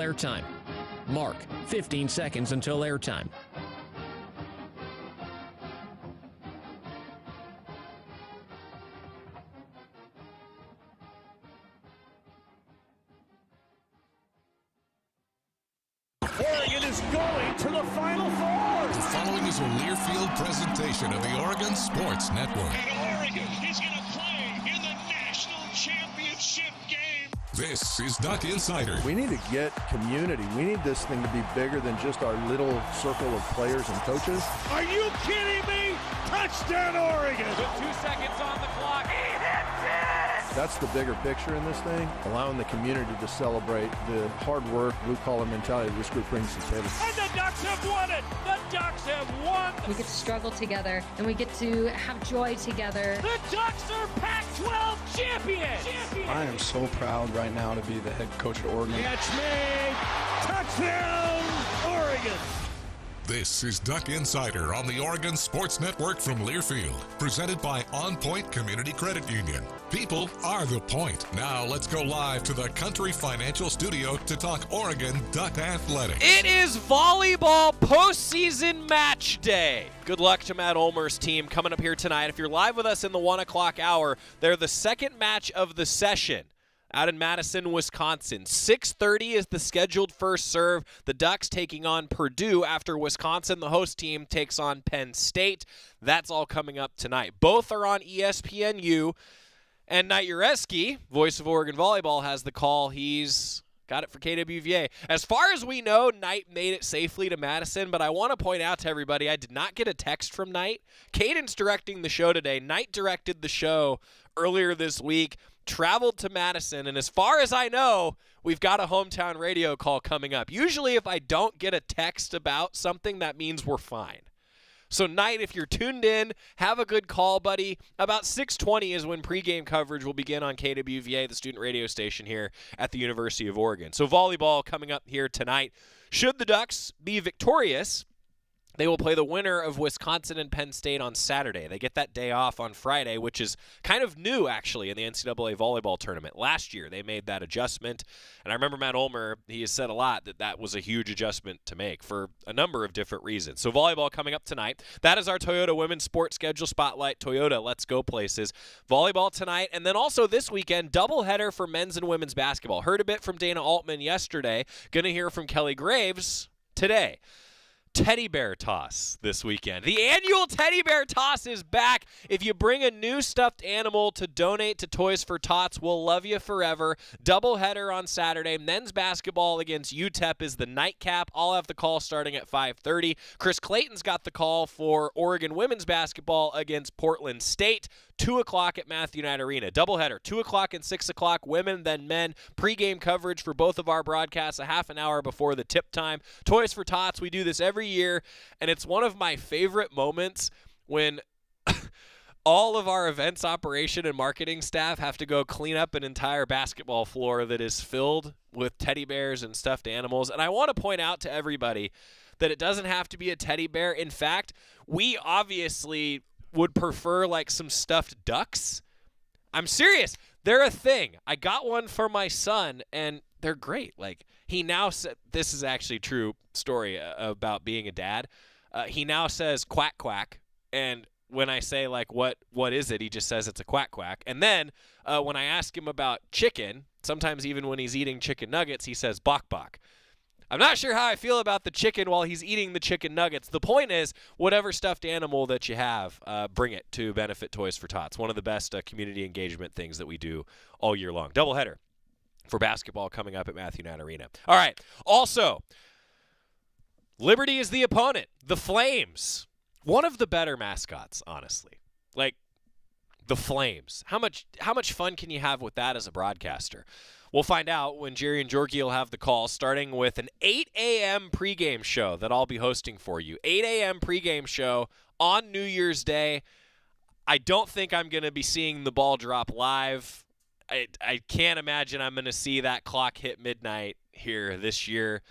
Airtime. Mark, 15 seconds until airtime. Oregon is going to the Final Four. The following is a Learfield presentation of the Oregon Sports Network. And Oregon is going to play in the national championship game. This is Duck Insider. We need to get community. We need this thing to be bigger than just our little circle of players and coaches. Are you kidding me? Touchdown, Oregon. With 2 seconds on the clock. He hits it. That's the bigger picture in this thing, allowing the community to celebrate the hard work, blue-collar mentality this group brings to the table. And the Ducks have won it. The Ducks have won. We get to struggle together, and we get to have joy together. The Ducks are Pac-12 champions. I am so proud right now to be the head coach at Oregon. Catch made. Touchdown, Oregon. This is Duck Insider on the Oregon Sports Network from Learfield, presented by OnPoint Community Credit Union. People are the point. Now let's go live to the Country Financial Studio to talk Oregon Duck Athletics. It is volleyball postseason match day. Good luck to Matt Ulmer's team coming up here tonight. If you're live with us in the 1 o'clock hour, they're the second match of the session out in Madison, Wisconsin. 6:30 is the scheduled first serve. The Ducks taking on Purdue after Wisconsin, the host team, takes on Penn State. That's all coming up tonight. Both are on ESPNU. And Knight Ureski, voice of Oregon Volleyball, has the call. He's got it for KWVA. As far as we know, Knight made it safely to Madison, but I want to point out to everybody, I did not get a text from Knight. Caden's directing the show today. Knight directed the show earlier this week, traveled to Madison, and as far as I know, we've got a hometown radio call coming up. Usually if I don't get a text about something, that means we're fine. So Knight, if you're tuned in, have a good call, buddy. About 6:20 is when pregame coverage will begin on KWVA, the student radio station here at the University of Oregon. So volleyball coming up here tonight. Should the Ducks be victorious, they will play the winner of Wisconsin and Penn State on Saturday. They get that day off on Friday, which is kind of new, actually, in the NCAA volleyball tournament. Last year, they made that adjustment. And I remember Matt Ulmer, he has said a lot that that was a huge adjustment to make for a number of different reasons. So volleyball coming up tonight. That is our Toyota Women's Sports Schedule Spotlight. Toyota, let's go places. Volleyball tonight. And then also this weekend, doubleheader for men's and women's basketball. Heard a bit from Dana Altman yesterday. Going to hear from Kelly Graves today. Teddy bear toss this weekend. The annual teddy bear toss is back. If you bring a new stuffed animal to donate to Toys for Tots, we'll love you forever. Doubleheader on Saturday. Men's basketball against UTEP is the nightcap. I'll have the call starting at 5:30. Chris Clayton's got the call for Oregon women's basketball against Portland State. 2 o'clock at Matthew Knight Arena. Doubleheader, 2 o'clock and 6 o'clock, women, then men. Pre-game coverage for both of our broadcasts a half an hour before the tip time. Toys for Tots, we do this every year, and it's one of my favorite moments when all of our events operation and marketing staff have to go clean up an entire basketball floor that is filled with teddy bears and stuffed animals. And I want to point out to everybody that it doesn't have to be a teddy bear. In fact, we obviously would prefer like some stuffed ducks. I'm serious. They're a thing. I got one for my son, and they're great. Like, he now said, this is actually a true story about being a dad. He now says quack, quack. And when I say, like, what is it? He just says it's a quack, quack. And then when I ask him about chicken, sometimes even when he's eating chicken nuggets, he says bok, bok. I'm not sure how I feel about the chicken while he's eating the chicken nuggets. The point is, whatever stuffed animal that you have, bring it to benefit Toys for Tots. One of the best community engagement things that we do all year long. Doubleheader for basketball coming up at Matthew Knight Arena. All right. Also, Liberty is the opponent. The Flames. One of the better mascots, honestly. Like, the Flames. How much fun can you have with that as a broadcaster? We'll find out when Jerry and Jorgie will have the call, starting with an 8 a.m. pregame show that I'll be hosting for you. 8 a.m. pregame show on New Year's Day. I don't think I'm going to be seeing the ball drop live. I can't imagine I'm going to see that clock hit midnight here this year.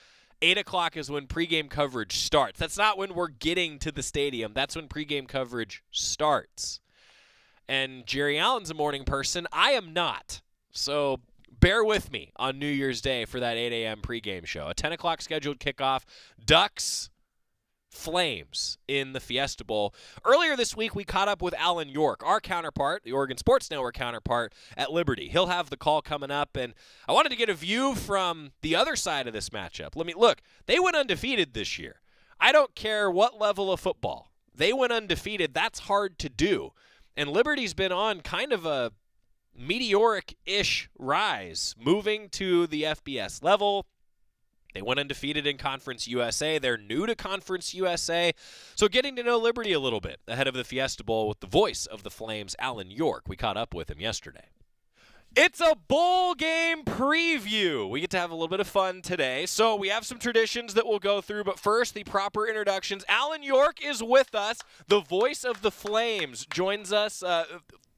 8 o'clock is when pregame coverage starts. That's not when we're getting to the stadium. That's when pregame coverage starts. And Jerry Allen's a morning person. I am not. So bear with me on New Year's Day for that 8 a.m. pregame show. A 10 o'clock scheduled kickoff. Ducks, Flames in the Fiesta Bowl. Earlier this week, we caught up with Alan York, our counterpart, the Oregon Sports Network counterpart at Liberty. He'll have the call coming up, and I wanted to get a view from the other side of this matchup. Look, they went undefeated this year. I don't care what level of football. They went undefeated. That's hard to do. And Liberty's been on kind of a meteoric-ish rise, moving to the FBS level. They went undefeated in Conference USA. They're new to Conference USA. So getting to know Liberty a little bit ahead of the Fiesta Bowl with the voice of the Flames, Alan York. We caught up with him yesterday. It's a bowl game preview. We get to have a little bit of fun today. So we have some traditions that we'll go through, but first, the proper introductions. Alan York is with us. The voice of the Flames joins us.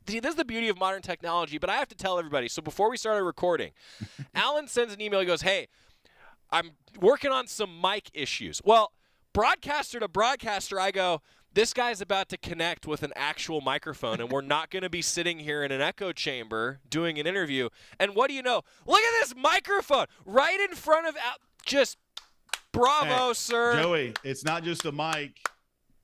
This is the beauty of modern technology, but I have to tell everybody. So before we started recording, Alan sends an email. He goes, hey, I'm working on some mic issues. Well, broadcaster to broadcaster, I go, this guy's about to connect with an actual microphone, and we're not going to be sitting here in an echo chamber doing an interview. And what do you know? Look at this microphone right in front of just bravo, hey, sir. Joey, it's not just a mic,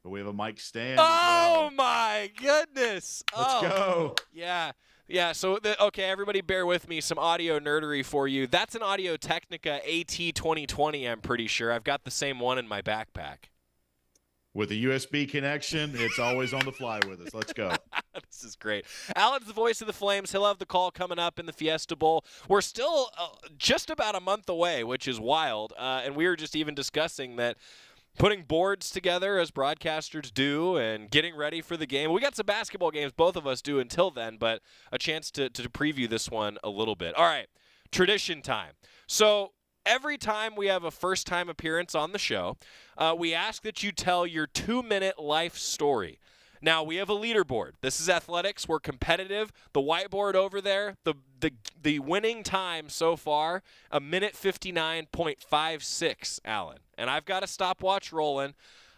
but we have a mic stand. Oh, my goodness. Let's go. Yeah. Yeah, so, okay, everybody bear with me. Some audio nerdery for you. That's an Audio-Technica AT2020, I'm pretty sure. I've got the same one in my backpack. With a USB connection, it's always on the fly with us. Let's go. This is great. Alan's the voice of the Flames. He'll have the call coming up in the Fiesta Bowl. We're still just about a month away, which is wild. And we were just even discussing that putting boards together as broadcasters do and getting ready for the game. We got some basketball games both of us do until then, but a chance to preview this one a little bit. All right, tradition time. So every time we have a first-time appearance on the show, we ask that you tell your 2-minute life story. Now, we have a leaderboard. This is athletics. We're competitive. The whiteboard over there, the winning time so far, 1:59.56, Alan. And I've got a stopwatch rolling.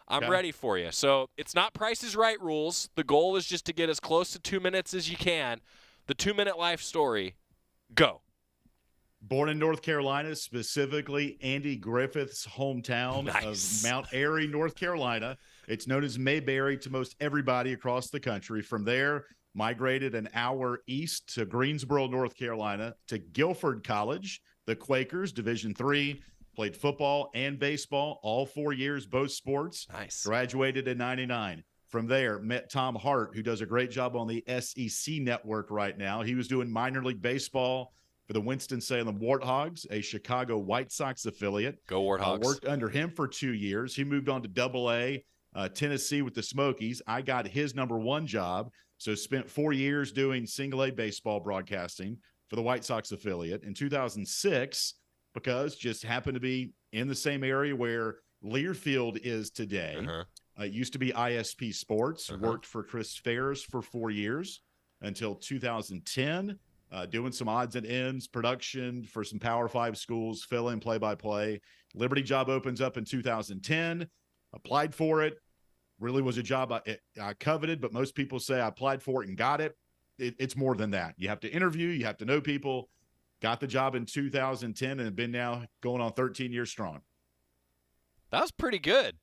I'm ready for you. So it's not Price is Right rules. The goal is just to get as close to 2 minutes as you can. The 2-minute life story, go. Born in North Carolina, specifically Andy Griffith's hometown of Mount Airy, North Carolina. It's known as Mayberry to most everybody across the country. From there, migrated an hour east to Greensboro, North Carolina, to Guilford College, the Quakers, Division III, played football and baseball, all 4 years, both sports. Nice. Graduated in 99. From there, met Tom Hart, who does a great job on the SEC network right now. He was doing minor league baseball for the Winston-Salem Warthogs, a Chicago White Sox affiliate. Go Warthogs. Worked under him for 2 years. He moved on to Double-A, Tennessee with the Smokies. I got his #1 job, so spent 4 years doing single-A baseball broadcasting for the White Sox affiliate. In 2006, because just happened to be in the same area where Learfield is today. It used to be ISP Sports. Worked for Chris Ferris for 4 years until 2010. Doing some odds and ends, production for some Power 5 schools, fill-in play-by-play. Liberty job opens up in 2010. Applied for it. Really was a job I coveted, but most people say I applied for it and got it. It's more than that. You have to interview. You have to know people. Got the job in 2010 and have been now going on 13 years strong. That was pretty good.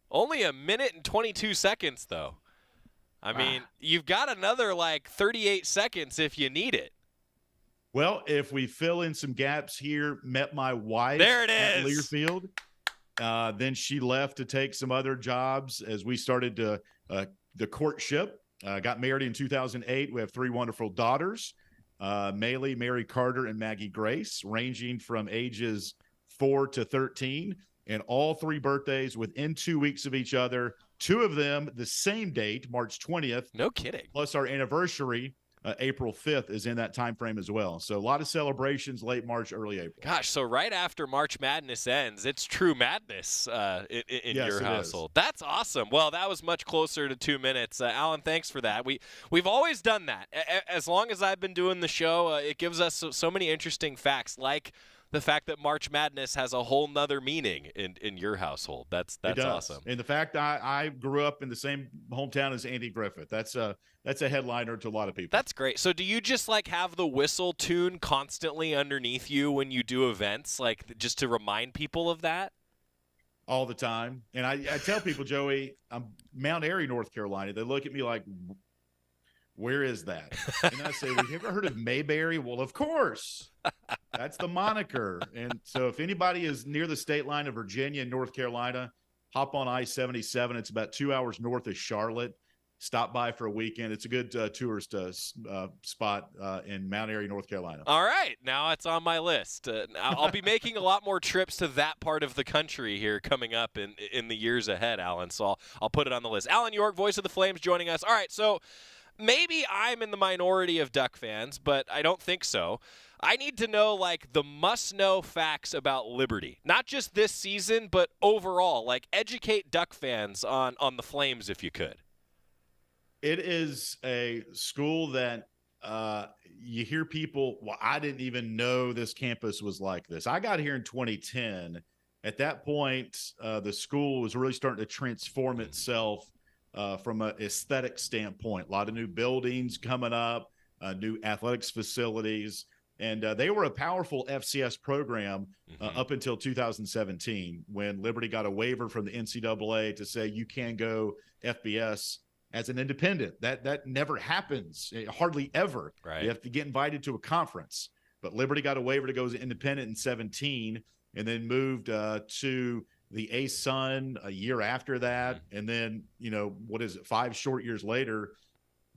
Only 1:22 seconds, though. I mean, you've got another, 38 seconds if you need it. Well, if we fill in some gaps here, met my wife there it at is. Learfield. Then she left to take some other jobs as we started the courtship. Got married in 2008. We have 3 wonderful daughters, Maylee, Mary Carter, and Maggie Grace, ranging from ages 4 to 13. And all 3 birthdays within 2 weeks of each other. 2 of them the same date, March 20th. No kidding. Plus our anniversary, April 5th, is in that time frame as well. So a lot of celebrations late March, early April. Gosh, so right after March Madness ends, it's true madness in yes, your household. That's awesome. Well, that was much closer to 2 minutes. Alan, thanks for that. We've always done that. As long as I've been doing the show, it gives us so many interesting facts, like the fact that March Madness has a whole nother meaning in your household. That's awesome. And the fact I grew up in the same hometown as Andy Griffith, that's a headliner to a lot of people. That's great. So do you just like have the whistle tune constantly underneath you when you do events, like just to remind people of that? All the time. And I tell people, Joey, I'm Mount Airy, North Carolina. They look at me like, where is that? And I say, well, you ever heard of Mayberry? Well, of course. That's the moniker. And so if anybody is near the state line of Virginia and North Carolina, hop on I-77. It's about 2 hours north of Charlotte. Stop by for a weekend. It's a good tourist spot in Mount Airy, North Carolina. All right. Now it's on my list. I'll be making a lot more trips to that part of the country here coming up in the years ahead, Alan. So I'll put it on the list. Alan York, voice of the Flames, joining us. All right. So maybe I'm in the minority of Duck fans, but I don't think so. I need to know, like, the must-know facts about Liberty. Not just this season, but overall. Like, educate Duck fans on the Flames if you could. It is a school that you hear people, well, I didn't even know this campus was like this. I got here in 2010. At that point, the school was really starting to transform itself from an aesthetic standpoint. A lot of new buildings coming up, new athletics facilities. And they were a powerful FCS program up until 2017 when Liberty got a waiver from the NCAA to say you can go FBS as an independent. That never happens, hardly ever. Right. You have to get invited to a conference. But Liberty got a waiver to go as an independent in 17 and then moved to the ASUN a year after that. And then, 5 short years later,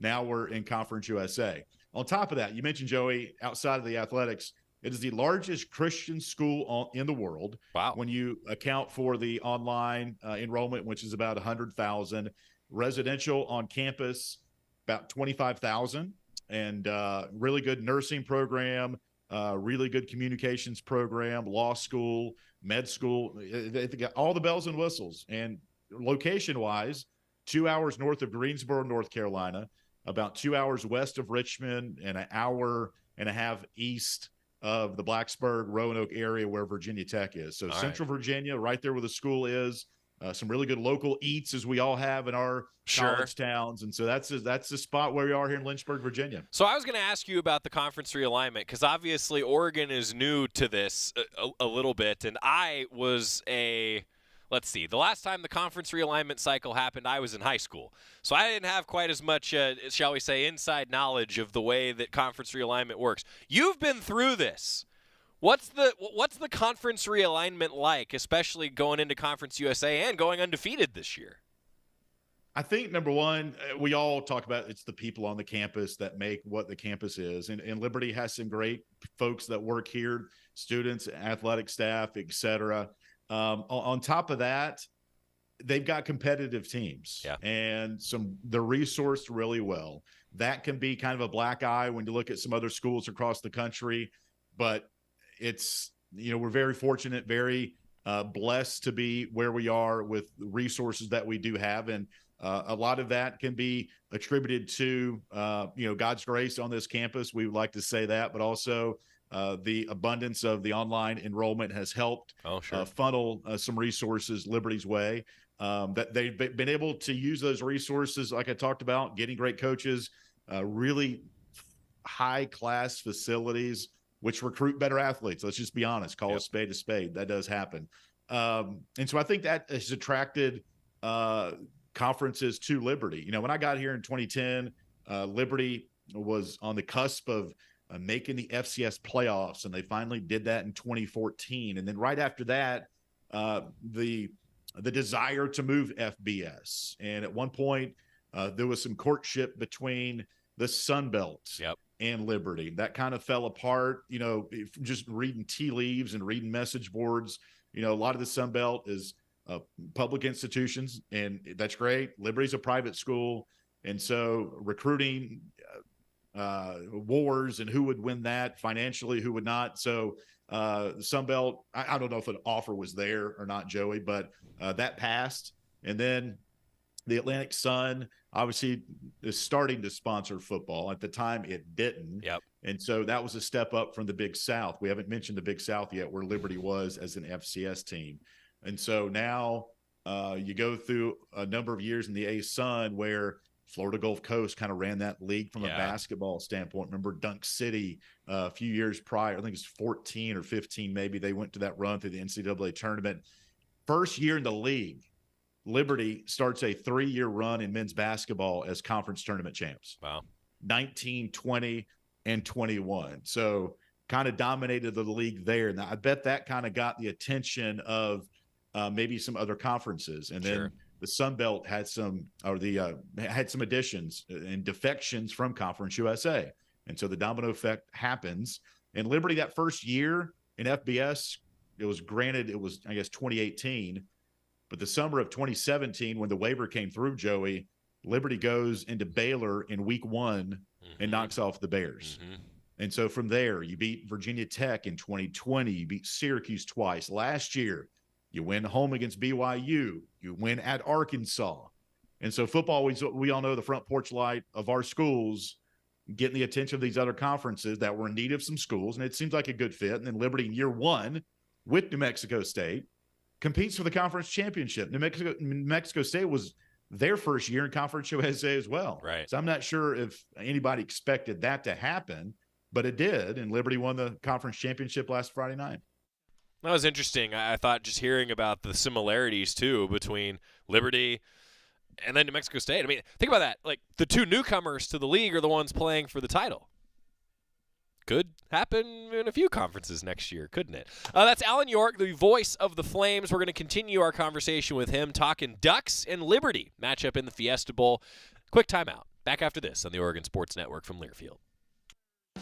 now we're in Conference USA. On top of that, you mentioned, Joey, outside of the athletics, it is the largest Christian school in the world. Wow. When you account for the online enrollment, which is about 100,000. Residential on campus, about 25,000, and really good nursing program, really good communications program, law school, med school. They got all the bells and whistles. And location-wise, 2 hours north of Greensboro, North Carolina, about 2 hours west of Richmond, and an hour and a half east of the Blacksburg, Roanoke area where Virginia Tech is. So Central Virginia, right there where the school is. Some really good local eats, as we all have in our college towns. And so that's the spot where we are here in Lynchburg, Virginia. So I was going to ask you about the conference realignment because obviously Oregon is new to this a little bit. And I was let's see, the last time the conference realignment cycle happened, I was in high school. So I didn't have quite as much, shall we say, inside knowledge of the way that conference realignment works. You've been through this. What's the conference realignment like, especially going into Conference USA and going undefeated this year? I think, number one, we all talk about it's the people on the campus that make what the campus is. And Liberty has some great folks that work here, students, athletic staff, et cetera. On top of that, they've got competitive teams and they're resourced really well. That can be kind of a black eye when you look at some other schools across the country, but it's, we're very fortunate, very blessed to be where we are with the resources that we do have. And a lot of that can be attributed to, God's grace on this campus. We would like to say that, but also the abundance of the online enrollment has helped funnel some resources Liberty's way. That they've been able to use those resources, like I talked about, getting great coaches, really high-class facilities, which recruit better athletes. Let's just be honest. Call a spade a spade. That does happen. And so I think that has attracted conferences to Liberty. When I got here in 2010, Liberty was on the cusp of making the FCS playoffs, and they finally did that in 2014. And then right after that, the desire to move FBS. And at one point, there was some courtship between the Sun Belt and Liberty. That kind of fell apart, just reading tea leaves and reading message boards. A lot of the Sun Belt is public institutions, and that's great. Liberty's a private school. And so recruiting wars and who would win that financially, who would not. So the Sun Belt, I don't know if an offer was there or not, Joey, but that passed. And then The Atlantic Sun obviously is starting to sponsor football. At the time, it didn't. Yep. And so that was a step up from the Big South. We haven't mentioned the Big South yet, where Liberty was as an FCS team. And so now you go through a number of years in the A-Sun where Florida Gulf Coast kind of ran that league from a basketball standpoint. Remember Dunk City a few years prior, I think it was 14 or 15 maybe, they went to that run through the NCAA tournament. First year in the league, Liberty starts a 3-year run in men's basketball as conference tournament champs. Wow. 19, 20, and 21. So kind of dominated the league there. Now, I bet that kind of got the attention of maybe some other conferences. And then the Sun Belt had some, had some additions and defections from Conference USA. And so the domino effect happens. And Liberty that first year in FBS, it was 2018. But the summer of 2017, when the waiver came through, Joey, Liberty goes into Baylor in week 1 and knocks off the Bears. And so from there, you beat Virginia Tech in 2020. You beat Syracuse twice. Last year, you win home against BYU. You win at Arkansas. And so football, we all know the front porch light of our schools getting the attention of these other conferences that were in need of some schools. And it seems like a good fit. And then Liberty in year 1 with New Mexico State competes for the conference championship. New Mexico State was their first year in Conference USA as well. Right. So I'm not sure if anybody expected that to happen, but it did. And Liberty won the conference championship last Friday night. That was interesting. I thought just hearing about the similarities, too, between Liberty and then New Mexico State. I mean, think about that. Like, the 2 newcomers to the league are the ones playing for the title. Could happen in a few conferences next year, couldn't it? That's Alan York, the voice of the Flames. We're going to continue our conversation with him, talking Ducks and Liberty matchup in the Fiesta Bowl. Quick timeout. Back after this on the Oregon Sports Network from Learfield.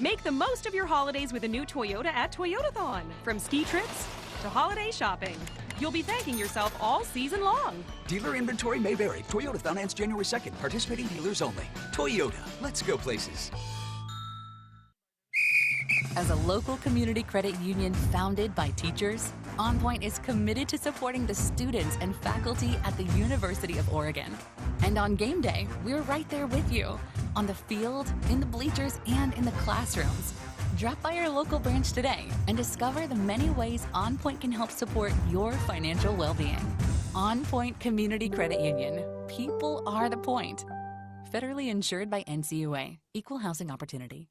Make the most of your holidays with a new Toyota at Toyotathon. From ski trips to holiday shopping, you'll be thanking yourself all season long. Dealer inventory may vary. Toyotathon ends January 2nd. Participating dealers only. Toyota. Let's go places. As a local community credit union founded by teachers, OnPoint is committed to supporting the students and faculty at the University of Oregon. And on game day, we're right there with you, on the field, in the bleachers, and in the classrooms. Drop by our local branch today and discover the many ways OnPoint can help support your financial well-being. OnPoint Community Credit Union. People are the point. Federally insured by NCUA. Equal housing opportunity.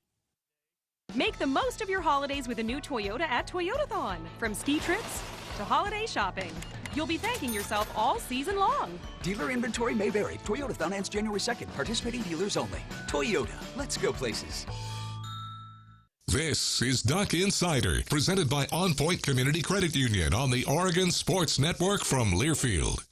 Make the most of your holidays with a new Toyota at Toyotathon. From ski trips to holiday shopping, you'll be thanking yourself all season long. Dealer inventory may vary. Toyotathon ends January 2nd. Participating dealers only. Toyota. Let's go places. This is Duck Insider, presented by OnPoint Community Credit Union on the Oregon Sports Network from Learfield.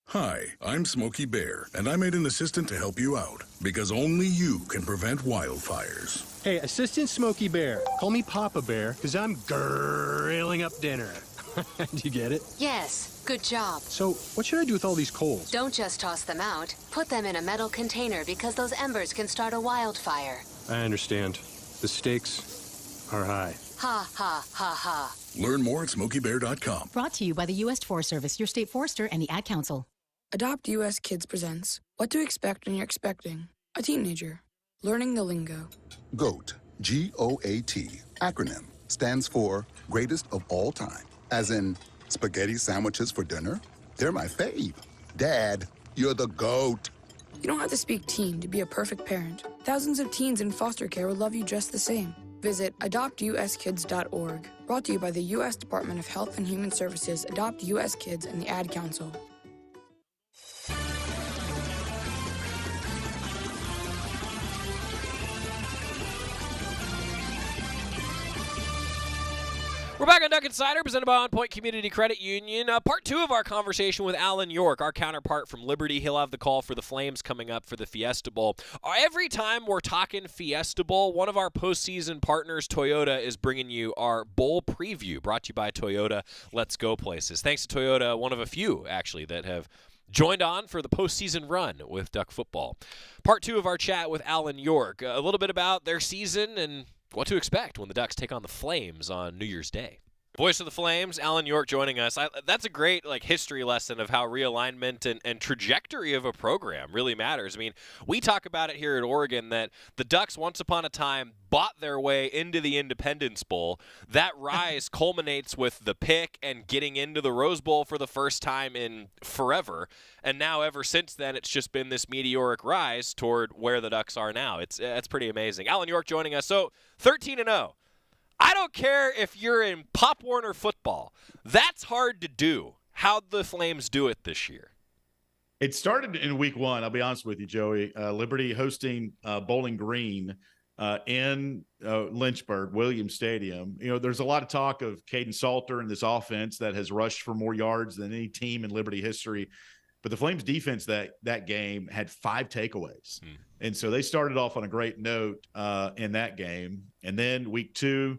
Hi, I'm Smokey Bear, and I made an assistant to help you out, because only you can prevent wildfires. Hey, Assistant Smokey Bear, call me Papa Bear, because I'm grilling up dinner. Do you get it? Yes, good job. So, what should I do with all these coals? Don't just toss them out. Put them in a metal container, because those embers can start a wildfire. I understand. The stakes are high. Ha, ha, ha, ha. Learn more at SmokeyBear.com. Brought to you by the U.S. Forest Service, your state forester, and the Ad Council. Adopt U.S. Kids presents What to Expect When You're Expecting a Teenager. Learning the lingo. GOAT, G-O-A-T, acronym, stands for Greatest of All Time. As in, spaghetti sandwiches for dinner? They're my fave. Dad, you're the GOAT. You don't have to speak teen to be a perfect parent. Thousands of teens in foster care will love you just the same. Visit adoptuskids.org. Brought to you by the U.S. Department of Health and Human Services, Adopt U.S. Kids, and the Ad Council. We're back on Duck Insider, presented by OnPoint Community Credit Union. Part 2 of our conversation with Alan York, our counterpart from Liberty. He'll have the call for the Flames coming up for the Fiesta Bowl. Every time we're talking Fiesta Bowl, one of our postseason partners, Toyota, is bringing you our bowl preview, brought to you by Toyota. Let's go places. Thanks to Toyota, one of a few, actually, that have joined on for the postseason run with Duck football. Part 2 of our chat with Alan York, a little bit about their season and what to expect when the Ducks take on the Flames on New Year's Day. Voice of the Flames, Alan York joining us. That's a great history lesson of how realignment and trajectory of a program really matters. I mean, we talk about it here at Oregon that the Ducks once upon a time bought their way into the Independence Bowl. That rise culminates with the pick and getting into the Rose Bowl for the first time in forever. And now ever since then, it's just been this meteoric rise toward where the Ducks are now. It's pretty amazing. Alan York joining us. So 13-0. I don't care if you're in Pop Warner football. That's hard to do. How'd the Flames do it this year? It started in week one. I'll be honest with you, Joey. Liberty hosting Bowling Green in Lynchburg, Williams Stadium. There's a lot of talk of Caden Salter and this offense that has rushed for more yards than any team in Liberty history. But the Flames defense that game had 5 takeaways. And so they started off on a great note in that game. And then week 2,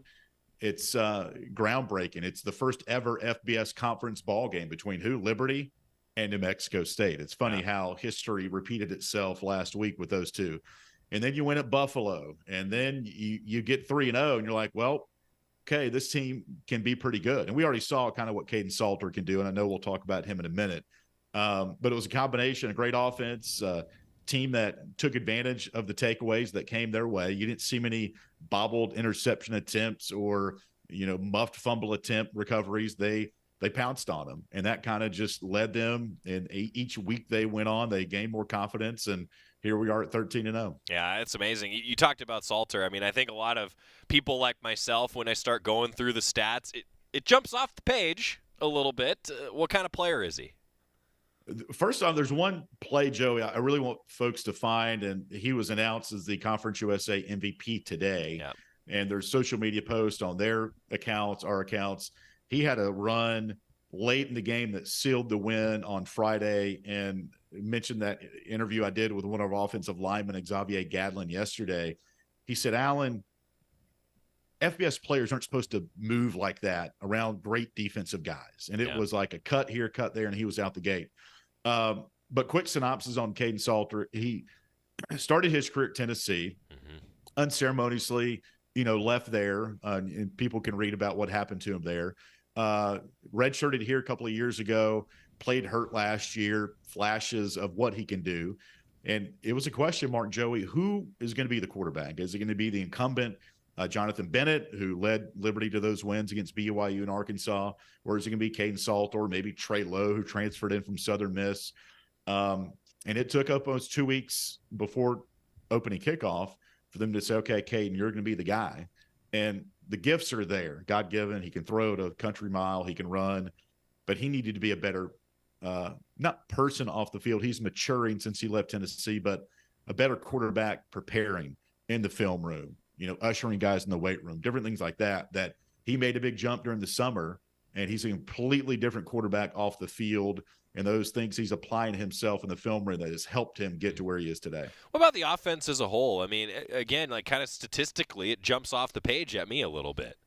it's groundbreaking. It's the first ever FBS conference ball game between Liberty and New Mexico State. It's funny how history repeated itself last week with those two. And then you win at Buffalo, and then you get 3-0, and you're like, well, okay, this team can be pretty good. And we already saw kind of what Caden Salter can do, and I know we'll talk about him in a minute. But it was a combination, a great offense, team that took advantage of the takeaways that came their way. You didn't see many bobbled interception attempts or, muffed fumble attempt recoveries. They pounced on them, and that kind of just led them. And each week they went on, they gained more confidence, and here we are at 13-0. Yeah, it's amazing. You talked about Salter. I mean, I think a lot of people like myself, when I start going through the stats, it jumps off the page a little bit. What kind of player is he? First off, there's one play, Joey, I really want folks to find, and he was announced as the Conference USA MVP today. Yeah. And there's social media posts on their accounts, our accounts. He had a run late in the game that sealed the win on Friday, and mentioned that interview I did with one of our offensive linemen, Xavier Gadlin, yesterday. He said, Alan, FBS players aren't supposed to move like that around great defensive guys. And it was like a cut here, cut there, and he was out the gate. But quick synopsis on Caden Salter. He started his career at Tennessee, unceremoniously, left there, and people can read about what happened to him there. Redshirted here a couple of years ago, played hurt last year, flashes of what he can do. And it was a question mark, Joey, who is going to be the quarterback? Is it going to be the incumbent Jonathan Bennett, who led Liberty to those wins against BYU and Arkansas, or is it going to be Caden Salter, or maybe Trey Lowe, who transferred in from Southern Miss? And it took up almost 2 weeks before opening kickoff for them to say, okay, Caden, you're going to be the guy. And the gifts are there, God-given. He can throw to a country mile. He can run. But he needed to be a better, not person off the field. He's maturing since he left Tennessee, but a better quarterback preparing in the film room, ushering guys in the weight room, different things like that he made a big jump during the summer, and he's a completely different quarterback off the field. And those things he's applying himself in the film room that has helped him get to where he is today. What about the offense as a whole? I mean, again, kind of statistically, it jumps off the page at me a little bit.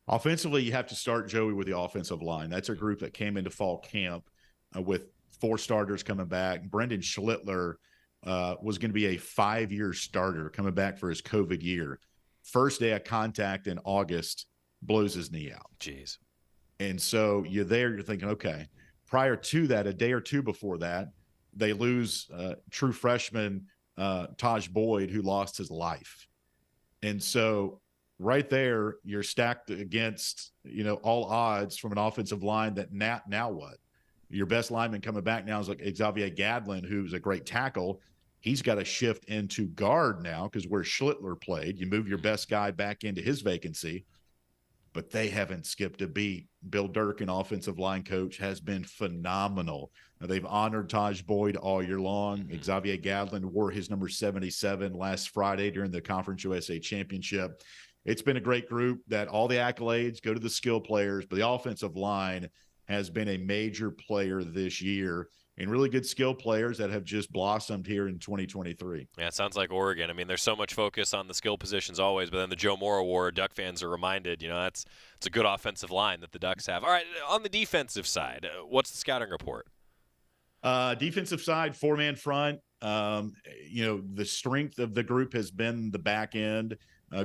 Offensively, you have to start, Joey, with the offensive line. That's a group that came into fall camp with 4 starters coming back. Brendan Schlittler was going to be a 5-year starter coming back for his COVID year. First day of contact in August, blows his knee out. Jeez. And so you're thinking, okay. Prior to that, a day or two before that, they lose true freshman Taj Boyd, who lost his life. And so right there, you're stacked against, all odds from an offensive line that now what? Your best lineman coming back now is like Xavier Gadlin, who's a great tackle. He's got to shift into guard now because where Schlittler played, you move your best guy back into his vacancy. But they haven't skipped a beat. Bill Durkin, offensive line coach, has been phenomenal. Now, they've honored Taj Boyd all year long. Xavier Gadlin wore his number 77 last Friday during the Conference USA Championship. It's been a great group that all the accolades go to the skill players, but the offensive line has been a major player this year, and really good skill players that have just blossomed here in 2023. Yeah, it sounds like Oregon. I mean, there's so much focus on the skill positions always, but then the Joe Moore Award, Duck fans are reminded, it's a good offensive line that the Ducks have. All right, on the defensive side, what's the scouting report? Defensive side, 4-man front. The strength of the group has been the back end.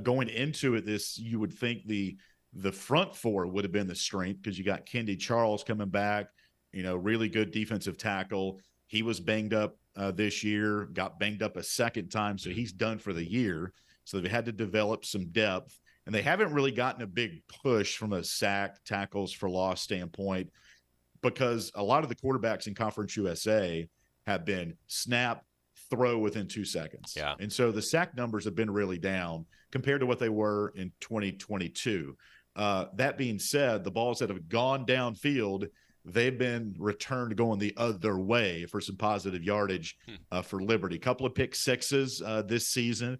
Going into it, you would think the The front four would have been the strength because you got Kendi Charles coming back, really good defensive tackle. He was banged up this year, got banged up a second time, so he's done for the year. So they had to develop some depth, and they haven't really gotten a big push from a sack, tackles for loss standpoint because a lot of the quarterbacks in Conference USA have been snap, throw within 2 seconds. Yeah. And so the sack numbers have been really down compared to what they were in 2022. That being said, the balls that have gone downfield, they've been returned going the other way for some positive yardage for Liberty. A couple of pick sixes this season,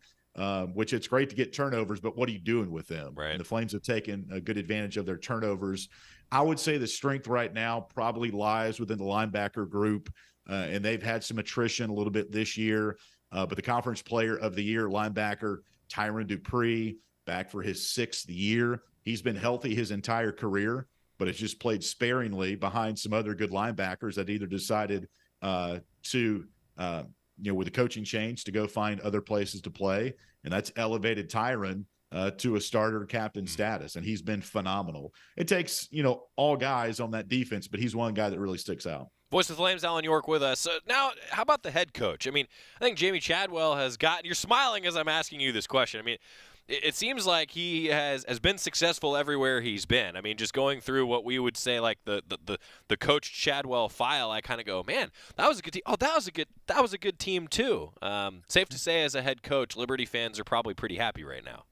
which it's great to get turnovers, but what are you doing with them? Right. And the Flames have taken a good advantage of their turnovers. I would say the strength right now probably lies within the linebacker group, and they've had some attrition a little bit this year. But the Conference Player of the Year linebacker, Tyron Dupree, back for his 6th year. He's been healthy his entire career, but has just played sparingly behind some other good linebackers that either decided with the coaching change to go find other places to play. And that's elevated Tyron to a starter captain status. And he's been phenomenal. It takes, all guys on that defense, but he's one guy that really sticks out. Voice of the Flames, Alan York with us. Now, how about the head coach? I mean, I think Jamie Chadwell has gotten – you're smiling as I'm asking you this question. I mean, it seems like he has been successful everywhere he's been. I mean, just going through what we would say like the Coach Chadwell file, I kind of go, man, that was a good team. Oh, that was a good team too. Safe to say, as a head coach, Liberty fans are probably pretty happy right now.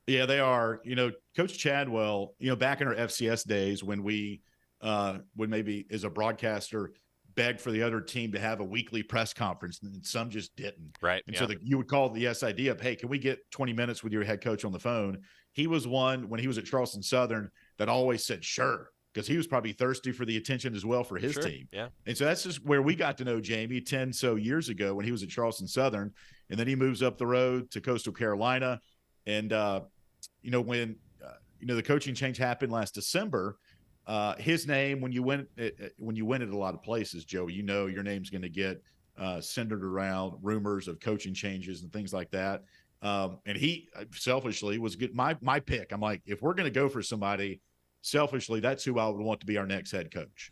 Yeah, they are. Coach Chadwell, back in our FCS days when we would maybe as a broadcaster beg for the other team to have a weekly press conference, and some just didn't. Right. And so you would call the SID up, hey, can we get 20 minutes with your head coach on the phone? He was one when he was at Charleston Southern that always said, sure, because he was probably thirsty for the attention as well for his team. Yeah. And so that's just where we got to know Jamie 10 so years ago when he was at Charleston Southern. And then he moves up the road to Coastal Carolina. And, when the coaching change happened last December, his name, when you win at a lot of places, Joe, your name's going to get centered around rumors of coaching changes and things like that. And he selfishly was good. My pick. I'm like, if we're going to go for somebody selfishly, that's who I would want to be our next head coach.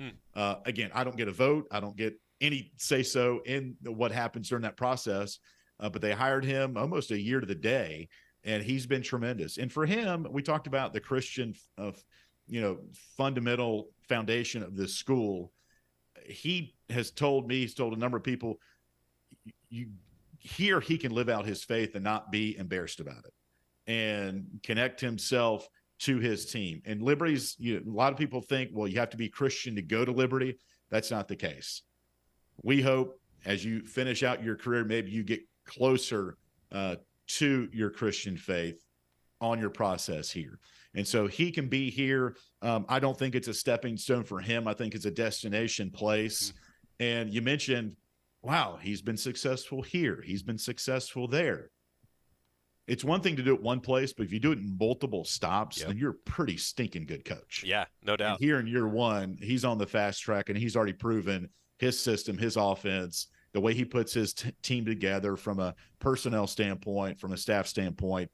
Again, I don't get a vote. I don't get any say so in what happens during that process. But they hired him almost a year to the day, and he's been tremendous. And for him, we talked about the Christian fundamental foundation of this school. He has told me, he's told a number of people, here he can live out his faith and not be embarrassed about it and connect himself to his team. And Liberty's, a lot of people think, well, you have to be Christian to go to Liberty. That's not the case. We hope as you finish out your career, maybe you get closer to your Christian faith on your process here. And so he can be here. I don't think it's a stepping stone for him. I think it's a destination place. And you mentioned, wow, he's been successful here. He's been successful there. It's one thing to do it one place, but if you do it in multiple stops, then you're a pretty stinking good coach. Yeah, no doubt. And here in year one, he's on the fast track, and he's already proven his system, his offense, the way he puts his team together from a personnel standpoint, from a staff standpoint.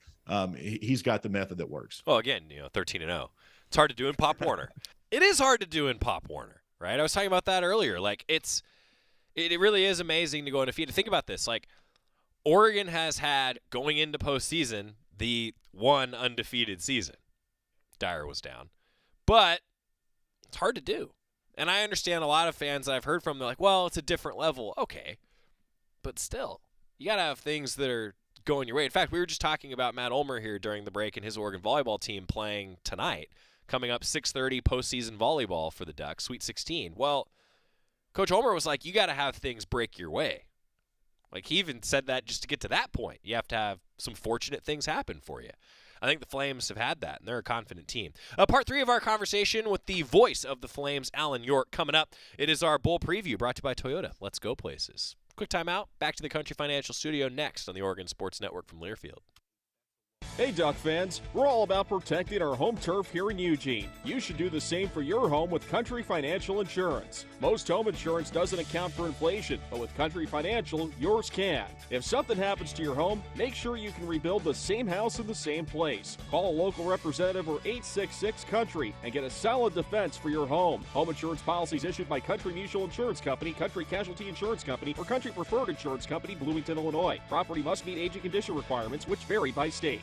He's got the method that works. Well, again, 13-0. It's hard to do in Pop Warner. It is hard to do in Pop Warner, right? I was talking about that earlier. Like, it really is amazing to go undefeated. Think about this. Like, Oregon has had, going into postseason, the one undefeated season. Dyer was down. But it's hard to do. And I understand a lot of fans that I've heard from, they're like, well, it's a different level. Okay. But still, you got to have things that are going your way. In fact, we were just talking about Matt Ulmer here during the break and his Oregon volleyball team playing tonight, coming up 6:30 postseason volleyball for the Ducks, Sweet 16. Well, Coach Ulmer was like, you got to have things break your way. Like, he even said that just to get to that point, you have to have some fortunate things happen for you. I think the Flames have had that, and they're a confident team. Part 3 of our conversation with the voice of the Flames, Alan York, coming up. It is our bowl preview brought to you by Toyota. Let's go places. Quick timeout. Back to the Country Financial Studio next on the Oregon Sports Network from Learfield. Hey Duck fans, we're all about protecting our home turf here in Eugene. You should do the same for your home with Country Financial Insurance. Most home insurance doesn't account for inflation, but with Country Financial, yours can. If something happens to your home, make sure you can rebuild the same house in the same place. Call a local representative or 866-COUNTRY and get a solid defense for your home. Home insurance policies issued by Country Mutual Insurance Company, Country Casualty Insurance Company, or Country Preferred Insurance Company, Bloomington, Illinois. Property must meet age and condition requirements, which vary by state.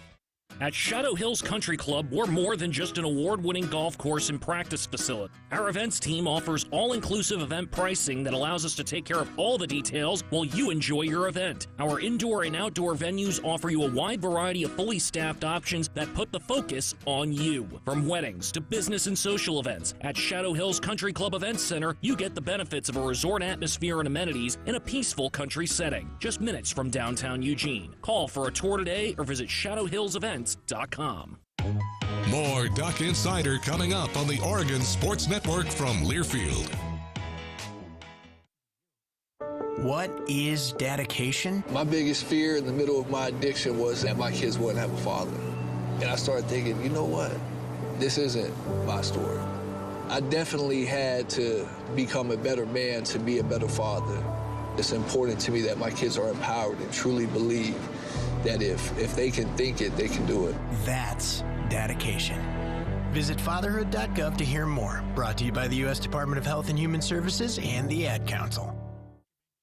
At Shadow Hills Country Club, we're more than just an award-winning golf course and practice facility. Our events team offers all-inclusive event pricing that allows us to take care of all the details while you enjoy your event. Our indoor and outdoor venues offer you a wide variety of fully staffed options that put the focus on you. From weddings to business and social events, at Shadow Hills Country Club Events Center, you get the benefits of a resort atmosphere and amenities in a peaceful country setting, just minutes from downtown Eugene. Call for a tour today or visit shadowhillsevents.com. More Duck Insider coming up on the Oregon Sports Network from Learfield. What is dedication? My biggest fear in the middle of my addiction was that my kids wouldn't have a father. And I started thinking, you know what? This isn't my story. I definitely had to become a better man to be a better father. It's important to me that my kids are empowered and truly believe that if they can think it, they can do it. That's dedication. Visit fatherhood.gov to hear more. Brought to you by the U.S. Department of Health and Human Services and the Ad Council.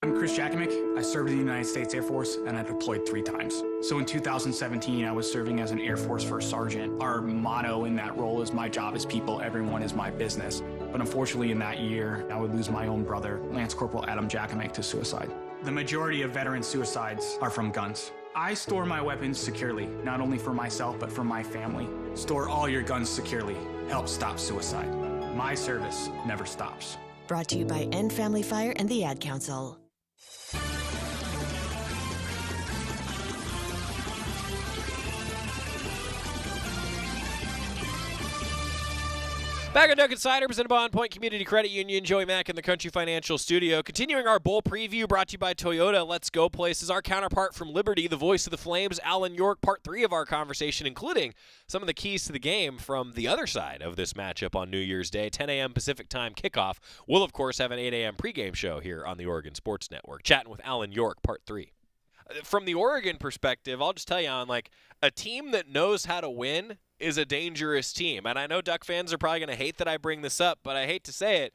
I'm Chris Jakimick. I served in the United States Air Force, and I deployed 3 times. So in 2017, I was serving as an Air Force First Sergeant. Our motto in that role is, my job is people, everyone is my business. But unfortunately, in that year, I would lose my own brother, Lance Corporal Adam Jakimick, to suicide. The majority of veteran suicides are from guns. I store my weapons securely, not only for myself, but for my family. Store all your guns securely. Help stop suicide. My service never stops. Brought to you by End Family Fire and the Ad Council. Back on Duck Insider, presented by OnPoint Community Credit Union. Joey Mack in the Country Financial Studio. Continuing our bowl preview, brought to you by Toyota. Let's go places. Our counterpart from Liberty, the voice of the Flames, Alan York. Part 3 of our conversation, including some of the keys to the game from the other side of this matchup on New Year's Day. 10 a.m. Pacific time kickoff. We'll, of course, have an 8 a.m. pregame show here on the Oregon Sports Network. Chatting with Alan York, Part 3. From the Oregon perspective, I'll just tell you, on like a team that knows how to win is a dangerous team. And I know Duck fans are probably going to hate that I bring this up, but I hate to say it.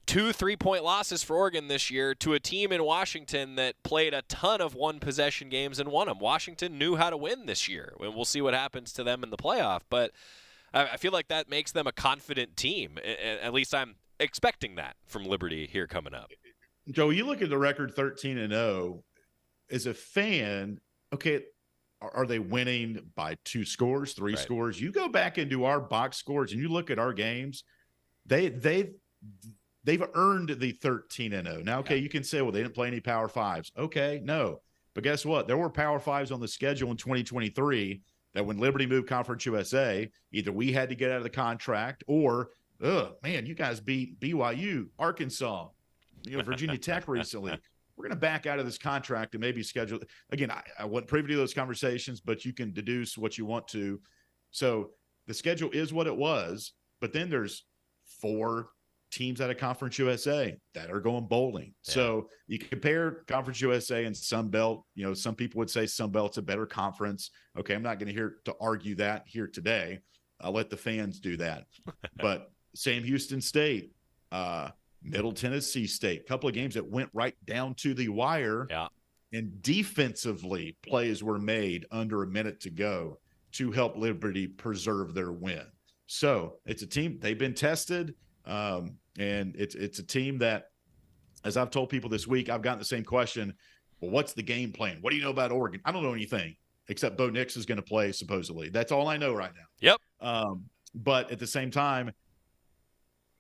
2 3-point losses for Oregon this year to a team in Washington that played a ton of one-possession games and won them. Washington knew how to win this year, and we'll see what happens to them in the playoff. But I feel like that makes them a confident team. At least I'm expecting that from Liberty here coming up. Joe, you look at the record 13-0. As a fan, okay, are they winning by 2 scores, 3 scores? You go back and do our box scores and you look at our games, they've earned the 13-0. Now, okay, you can say, well, they didn't play any Power Fives. Okay, no. But guess what? There were Power Fives on the schedule in 2023 that when Liberty moved Conference USA, either we had to get out of the contract or, man, you guys beat BYU, Arkansas, Virginia Tech recently. We're going to back out of this contract and maybe schedule. Again, I wasn't privy to those conversations, but you can deduce what you want to. So the schedule is what it was, but then there's 4 teams out of Conference USA that are going bowling. Yeah. So you compare Conference USA and Sun Belt. Some people would say Sun Belt's a better conference. Okay, I'm not going to argue that here today. I'll let the fans do that. But Sam Houston State, Middle Tennessee State, a couple of games that went right down to the wire. Yeah. And defensively, plays were made under a minute to go to help Liberty preserve their win. So it's a team, they've been tested, and it's a team that, as I've told people this week, I've gotten the same question, well, what's the game plan? What do you know about Oregon? I don't know anything, except Bo Nix is going to play, supposedly. That's all I know right now. Yep. But at the same time,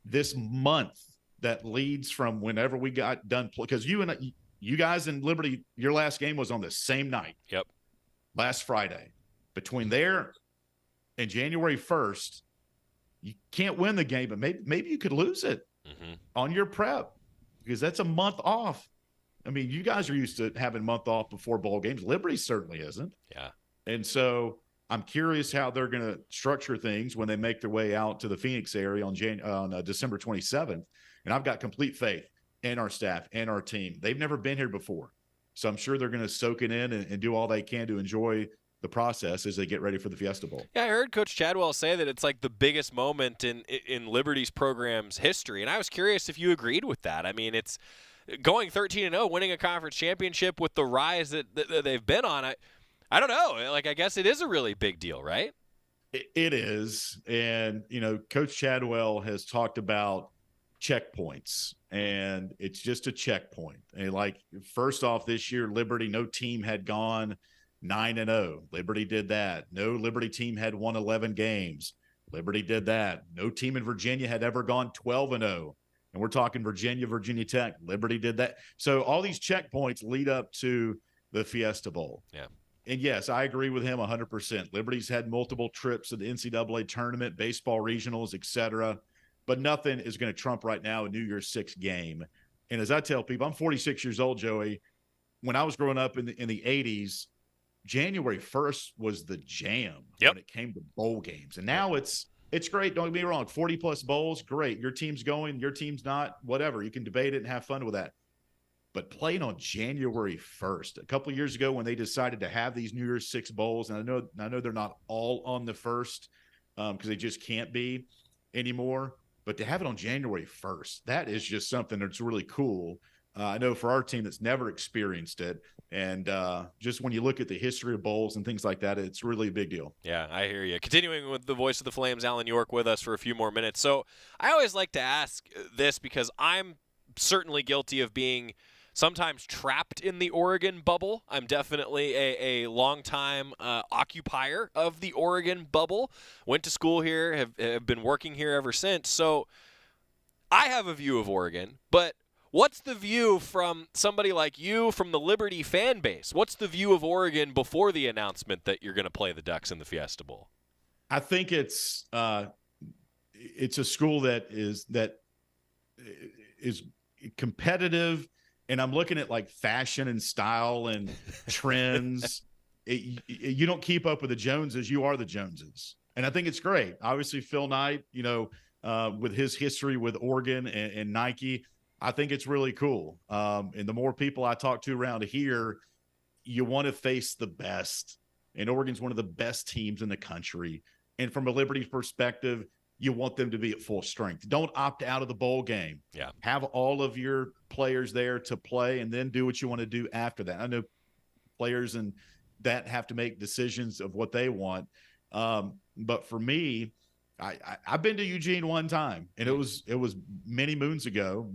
this month, that leads from whenever we got done, because you guys in Liberty, your last game was on the same night. Yep. Last Friday. Between there and January 1st, you can't win the game, but maybe you could lose it on your prep, because that's a month off. I mean, you guys are used to having a month off before bowl games. Liberty certainly isn't. Yeah. And so I'm curious how they're going to structure things when they make their way out to the Phoenix area on December 27th. And I've got complete faith in our staff and our team. They've never been here before. So I'm sure they're going to soak it in and do all they can to enjoy the process as they get ready for the Fiesta Bowl. Yeah, I heard Coach Chadwell say that it's like the biggest moment in Liberty's program's history. And I was curious if you agreed with that. I mean, it's going 13-0, winning a conference championship with the rise that they've been on. I don't know. Like, I guess it is a really big deal, right? It is. And, Coach Chadwell has talked about checkpoints, and it's just a checkpoint. And like, first off, this year, Liberty, no team had gone 9-0. Liberty did that. No Liberty team had won 11 games. Liberty did that. No team in Virginia had ever gone 12-0. And we're talking Virginia Tech. Liberty did that. So all these checkpoints lead up to the Fiesta Bowl. Yeah. And yes, I agree with him 100%. Liberty's had multiple trips to the NCAA tournament, baseball regionals, etc. But nothing is going to trump right now a New Year's Six game. And as I tell people, I'm 46 years old, Joey. When I was growing up in the 80s, January 1st was the jam when it came to bowl games. And now it's great. Don't get me wrong. 40-plus bowls, great. Your team's going, your team's not, whatever. You can debate it and have fun with that. But playing on January 1st, a couple of years ago when they decided to have these New Year's Six bowls, and I know they're not all on the 1st because they just can't be anymore, but to have it on January 1st, that is just something that's really cool. I know for our team that's never experienced it, and just when you look at the history of bowls and things like that, it's really a big deal. Yeah, I hear you. Continuing with the voice of the Flames, Alan York, with us for a few more minutes. So I always like to ask this because I'm certainly guilty of being sometimes trapped in the Oregon bubble. I'm definitely a longtime occupier of the Oregon bubble. Went to school here, have been working here ever since. So I have a view of Oregon, but what's the view from somebody like you, from the Liberty fan base? What's the view of Oregon before the announcement that you're going to play the Ducks in the Fiesta Bowl? I think it's a school that is competitive, and I'm looking at like fashion and style and trends. You don't keep up with the Joneses. You are the Joneses. And I think it's great. Obviously, Phil Knight, with his history with Oregon and Nike, I think it's really cool. And the more people I talk to around here, you want to face the best. And Oregon's one of the best teams in the country. And from a Liberty perspective, you want them to be at full strength. Don't opt out of the bowl game. Yeah. Have all of your players there to play and then do what you want to do after that. I know players and that have to make decisions of what they want. But for me, I've been to Eugene one time, and it was many moons ago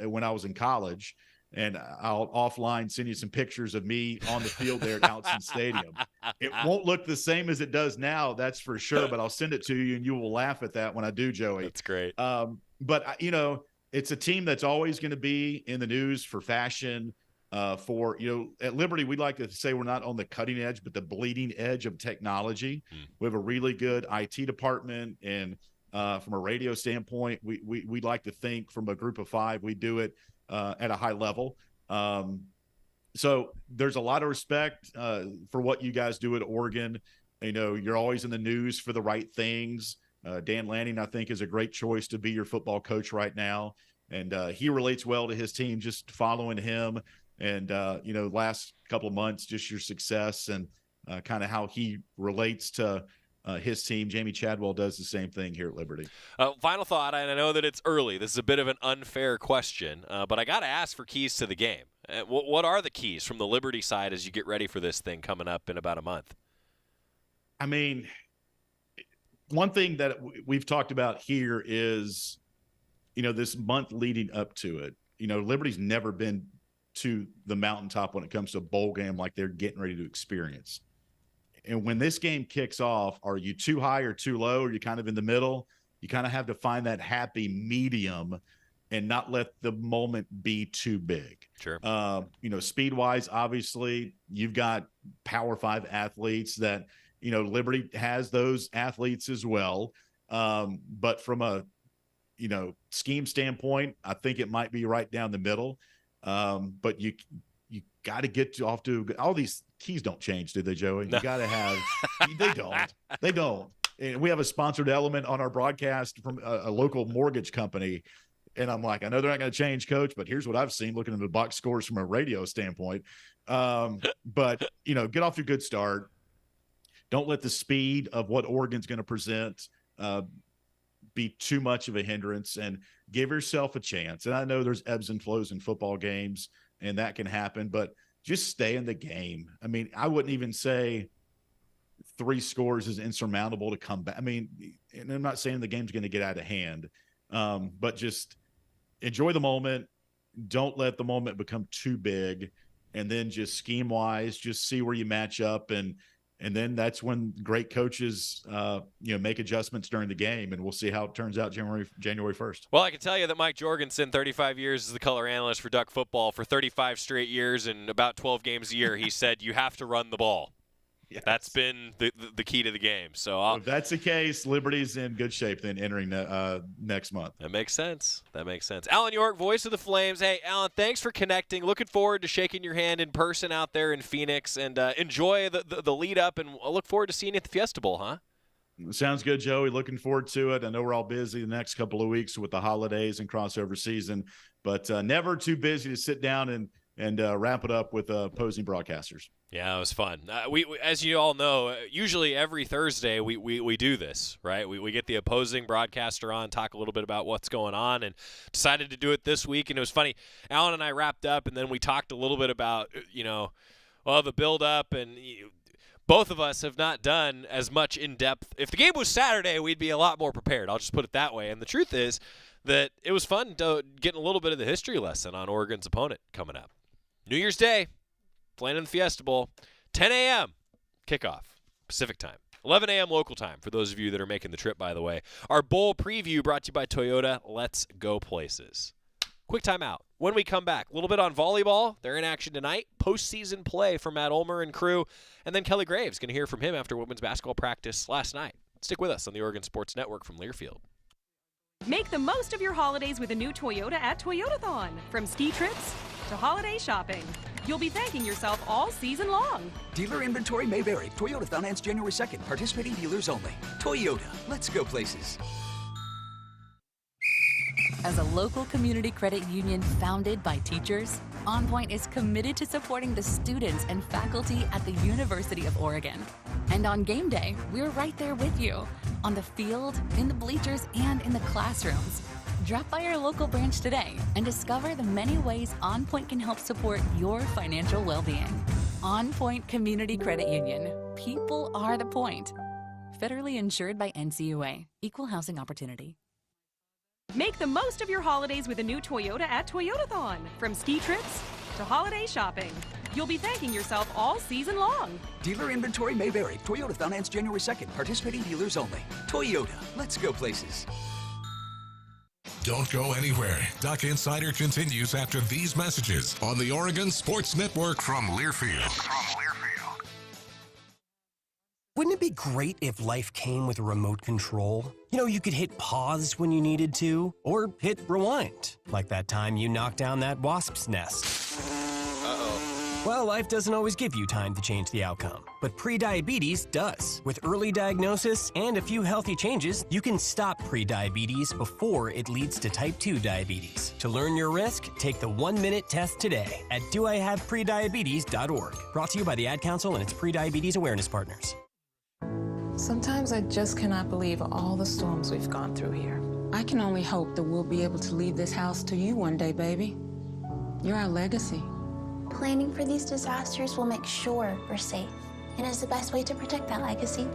when I was in college. And I'll offline send you some pictures of me on the field there at Outson Stadium. It won't look the same as it does now, that's for sure, but I'll send it to you, and you will laugh at that when I do, Joey. That's great. But, it's a team that's always going to be in the news for fashion, at Liberty, we like to say we're not on the cutting edge, but the bleeding edge of technology. We have a really good IT department, and from a radio standpoint, we like to think from a group of five, we do it at a high level. So there's a lot of respect for what you guys do at Oregon. You're always in the news for the right things. Dan Lanning, I think, is a great choice to be your football coach right now. And he relates well to his team, just following him. And, last couple of months, just your success and kind of how he relates to his team. Jamie Chadwell does the same thing here at Liberty. Final thought, and I know that it's early. This is a bit of an unfair question, but I got to ask for keys to the game. What are the keys from the Liberty side as you get ready for this thing coming up in about a month? I mean, one thing that we've talked about here is, this month leading up to it. Liberty's never been to the mountaintop when it comes to a bowl game like they're getting ready to experience. And when this game kicks off, are you too high or too low? Or are you kind of in the middle? You kind of have to find that happy medium and not let the moment be too big. Sure. Speed-wise, obviously, you've got Power 5 athletes that, Liberty has those athletes as well. But from a, scheme standpoint, I think it might be right down the middle. But you got to get off to all these keys don't change, do they, Joey? You got to have they don't. And we have a sponsored element on our broadcast from a local mortgage company. And I'm like, I know they're not going to change, Coach, but here's what I've seen looking at the box scores from a radio standpoint. But, get off to a good start. Don't let the speed of what Oregon's going to present be too much of a hindrance, and give yourself a chance. And I know there's ebbs and flows in football games, and that can happen, but just stay in the game. I mean, I wouldn't even say 3 scores is insurmountable to come back. I mean, and I'm not saying the game's going to get out of hand, but just enjoy the moment. Don't let the moment become too big, and then just scheme-wise, just see where you match up, and then that's when great coaches, make adjustments during the game, and we'll see how it turns out January 1st. Well, I can tell you that Mike Jorgensen, 35 years as the color analyst for Duck football, for 35 straight years and about 12 games a year, he said you have to run the ball. Yes. That's been the key to the game. So if that's the case, Liberty's in good shape then entering next month. That makes sense. Alan York, voice of the Flames. Hey, Alan, thanks for connecting. Looking forward to shaking your hand in person out there in Phoenix, and enjoy the lead up, and I look forward to seeing you at the Fiesta Bowl, huh? Sounds good, Joey. Looking forward to it. I know we're all busy the next couple of weeks with the holidays and crossover season, but never too busy to sit down and wrap it up with opposing broadcasters. Yeah, it was fun. We as you all know, usually every Thursday we do this, right? We get the opposing broadcaster on, talk a little bit about what's going on, and decided to do it this week. And it was funny. Alan and I wrapped up, and then we talked a little bit about, the build-up, and both of us have not done as much in-depth. If the game was Saturday, we'd be a lot more prepared. I'll just put it that way. And the truth is that it was fun getting a little bit of the history lesson on Oregon's opponent coming up. New Year's Day. Playing in the Fiesta Bowl, 10 a.m. kickoff, Pacific time. 11 a.m. local time, for those of you that are making the trip, by the way. Our bowl preview brought to you by Toyota. Let's go places. Quick timeout. When we come back, a little bit on volleyball. They're in action tonight. Postseason play for Matt Ulmer and crew. And then Kelly Graves, going to hear from him after women's basketball practice last night. Stick with us on the Oregon Sports Network from Learfield. Make the most of your holidays with a new Toyota at Toyotathon. From ski trips to holiday shopping, you'll be thanking yourself all season long. Dealer inventory may vary. Toyotathon ends January 2nd. Participating dealers only. Toyota. Let's go places. As a local community credit union founded by teachers, OnPoint is committed to supporting the students and faculty at the University of Oregon. And on game day, we're right there with you, on the field, in the bleachers, and in the classrooms. Drop by our local branch today and discover the many ways OnPoint can help support your financial well-being. OnPoint Community Credit Union. People are the point. Federally insured by NCUA. Equal housing opportunity. Make the most of your holidays with a new Toyota at Toyotathon. From ski trips to holiday shopping, you'll be thanking yourself all season long. Dealer inventory may vary. Toyotathon ends January 2nd. Participating dealers only. Toyota. Let's go places. Don't go anywhere. Duck Insider continues after these messages on the Oregon Sports Network from Learfield. Wouldn't it be great if life came with a remote control? You could hit pause when you needed to, or hit rewind, like that time you knocked down that wasp's nest. Well, life doesn't always give you time to change the outcome, but prediabetes does. With early diagnosis and a few healthy changes, you can stop prediabetes before it leads to type 2 diabetes. To learn your risk, take the 1-minute test today at doihaveprediabetes.org. Brought to you by the Ad Council and its prediabetes awareness partners. Sometimes I just cannot believe all the storms we've gone through here. I can only hope that we'll be able to leave this house to you one day, baby. You're our legacy. Planning for these disasters will make sure we're safe, and is the best way to protect that legacy.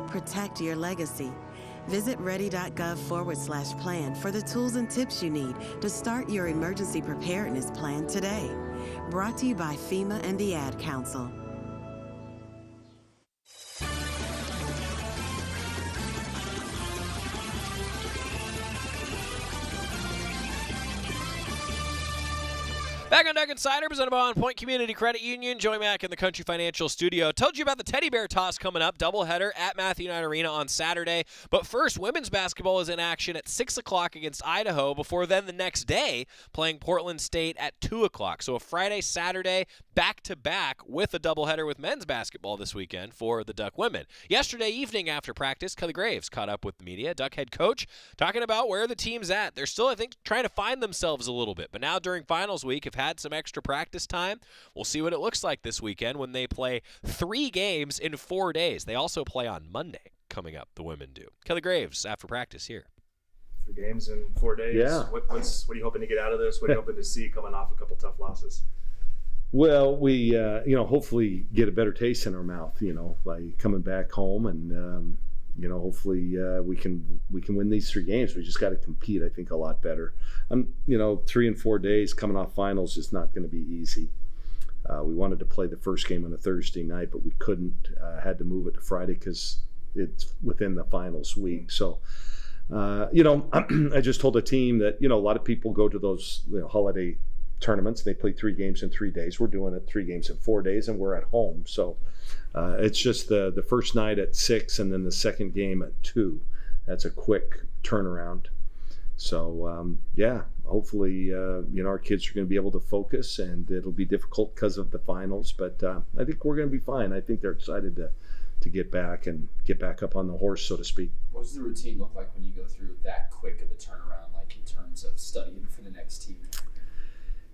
Protect your legacy. Visit ready.gov/plan for the tools and tips you need to start your emergency preparedness plan today. Brought to you by FEMA and the Ad Council. Back on Duck Insider, presented by OnPoint Community Credit Union. Joey Mack in the Country Financial Studio. Told you about the Teddy Bear Toss coming up, doubleheader at Matthew Knight Arena on Saturday. But first, women's basketball is in action at 6 o'clock against Idaho, before then the next day playing Portland State at 2 o'clock. So a Friday, Saturday, back-to-back with a doubleheader with men's basketball this weekend for the Duck women. Yesterday evening after practice, Kelly Graves caught up with the media, Duck head coach, talking about where the team's at. They're still, I think, trying to find themselves a little bit. But now during finals week, have had some extra practice time. We'll see what it looks like this weekend when they play 3 games in 4 days. They also play on Monday coming up, the women do. Kelly Graves after practice here. 3 games in 4 days. Yeah. What are you hoping to get out of this? What are you hoping to see coming off a couple tough losses? Well, we hopefully get a better taste in our mouth, by coming back home, and hopefully we can win these 3 games. We just got to compete, I think, a lot better. 3 and 4 days coming off finals is not going to be easy. We wanted to play the first game on a Thursday night, but we couldn't. Had to move it to Friday because it's within the finals week. So, I just told the team that, a lot of people go to those holiday tournaments. They play 3 games in 3 days. We're doing it 3 games in 4 days, and we're at home. So it's just the first night at 6 and then the second game at 2. That's a quick turnaround. So, hopefully, our kids are going to be able to focus, and it'll be difficult because of the finals. But I think we're going to be fine. I think they're excited to get back and get back up on the horse, so to speak. What does the routine look like when you go through that quick of a turnaround, like in terms of studying for the next team?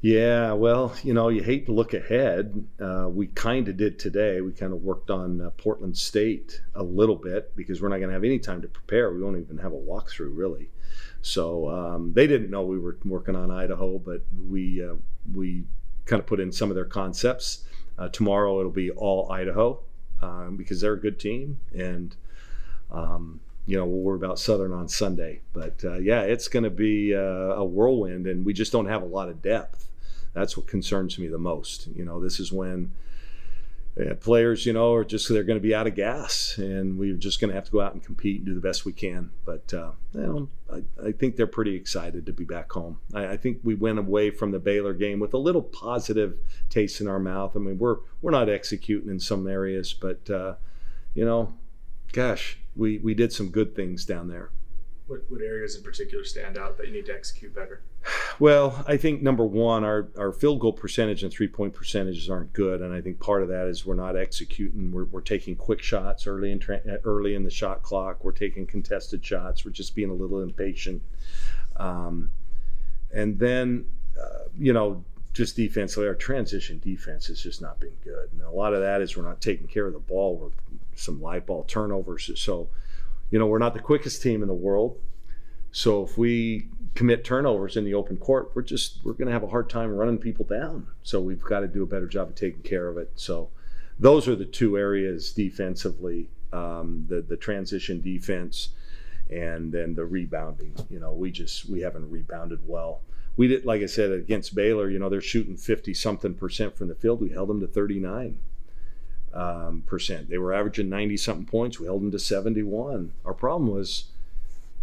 Yeah, well, you hate to look ahead. We kind of did today. We kind of worked on Portland State a little bit because we're not going to have any time to prepare. We won't even have a walkthrough, really. So they didn't know we were working on Idaho, but we kind of put in some of their concepts. Tomorrow it'll be all Idaho because they're a good team, and we'll worry about Southern on Sunday. But it's going to be a whirlwind, and we just don't have a lot of depth. That's what concerns me the most. This is when players, are just, they're going to be out of gas, and we're just going to have to go out and compete and do the best we can. But, I think they're pretty excited to be back home. I think we went away from the Baylor game with a little positive taste in our mouth. I mean, we're not executing in some areas, but, we did some good things down there. What areas in particular stand out that you need to execute better? Well, I think number one, our field goal percentage and 3-point percentages aren't good, and I think part of that is we're not executing. We're taking quick shots early in the shot clock. We're taking contested shots. We're just being a little impatient. And then, just defensively, our transition defense has just not been good. And a lot of that is we're not taking care of the ball. We're some live ball turnovers. So, we're not the quickest team in the world. So if we commit turnovers in the open court, we're going to have a hard time running people down. So we've got to do a better job of taking care of it. So those are the 2 areas defensively, the transition defense and then the rebounding. We haven't rebounded well. We did, like I said, against Baylor, they're shooting 50-something% from the field. We held them to 39%. They were averaging 90-something points. We held them to 71. Our problem was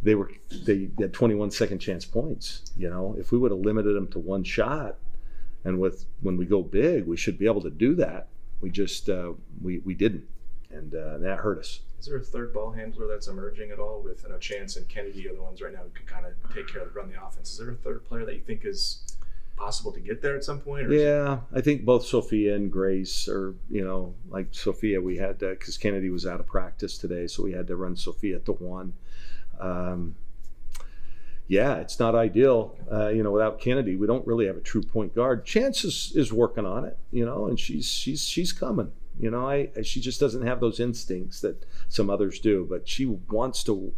they had 21 second chance points. If we would have limited them to 1 shot, and when we go big, we should be able to do that. We just we didn't, and that hurt us. Is there a third ball handler that's emerging at all with Chance and Kennedy are the ones right now who can kind of take care of run the offense? Is there a third player that you think is possible to get there at some point? Or I think both Sophia and Grace are, like Sophia, we had because Kennedy was out of practice today, so we had to run Sophia to 1. It's not ideal. Without Kennedy, we don't really have a true point guard. Chance is working on it, and she's coming. She just doesn't have those instincts that some others do, but she wants to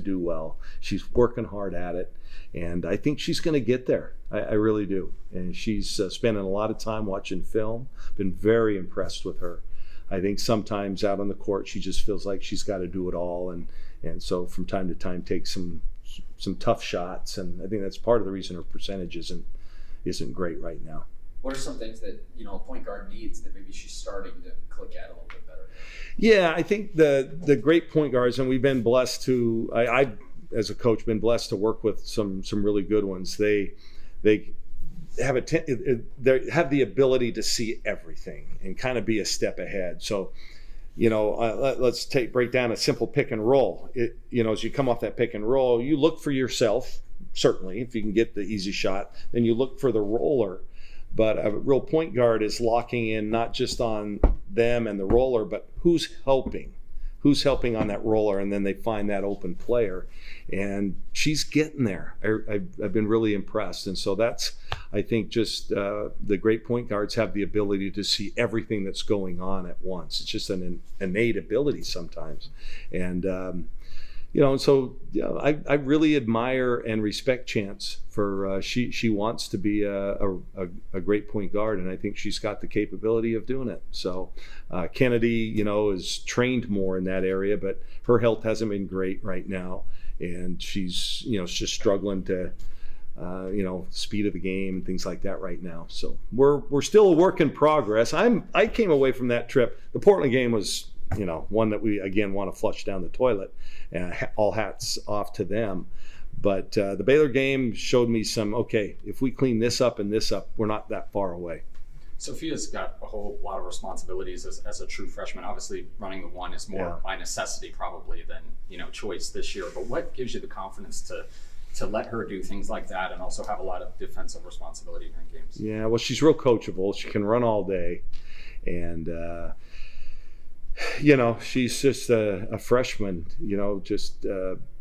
do well. She's working hard at it, and I think she's going to get there. I really do. And she's spending a lot of time watching film. Been very impressed with her. I think sometimes out on the court she just feels like she's got to do it all, and so from time to time takes some tough shots, and I think that's part of the reason her percentage isn't great right now. What are some things that a point guard needs that maybe she's starting to click at a little bit better? Yeah, I think the great point guards, and we've been blessed to. I as a coach been blessed to work with some really good ones. They they have the ability to see everything and kind of be a step ahead. So, let's break down a simple pick and roll. As you come off that pick and roll, you look for yourself, certainly, if you can get the easy shot, then you look for the roller. But a real point guard is locking in not just on them and the roller, but who's helping on that roller, and then they find that open player. And she's getting there. I've been really impressed. And so that's, I think, just the great point guards have the ability to see everything that's going on at once. It's just an innate ability sometimes. And, I really admire and respect Chance for she wants to be a great point guard, and I think she's got the capability of doing it. So Kennedy, is trained more in that area, but her health hasn't been great right now, and she's just struggling to speed of the game and things like that right now. So we're still a work in progress. I came away from that trip. The Portland game was one that we again want to flush down the toilet, and all hats off to them. But the Baylor game showed me if we clean this up and this up, we're not that far away. Sophia's got a whole lot of responsibilities as a true freshman. Obviously, running the one is more by necessity probably than choice this year. But what gives you the confidence to let her do things like that and also have a lot of defensive responsibility during games? Yeah, well, she's real coachable. She can run all day, and she's just a freshman, just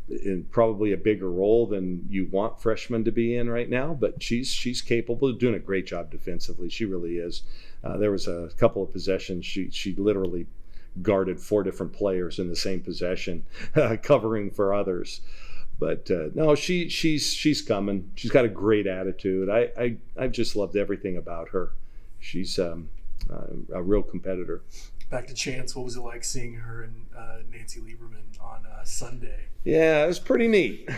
in probably a bigger role than you want freshmen to be in right now. But she's capable of doing a great job defensively. She really is. There was a couple of possessions. She literally guarded 4 different players in the same possession, covering for others. But no, she's coming. She's got a great attitude. I've just loved everything about her. She's a real competitor. Back to Chance, what was it like seeing her and Nancy Lieberman on Sunday? Yeah, it was pretty neat.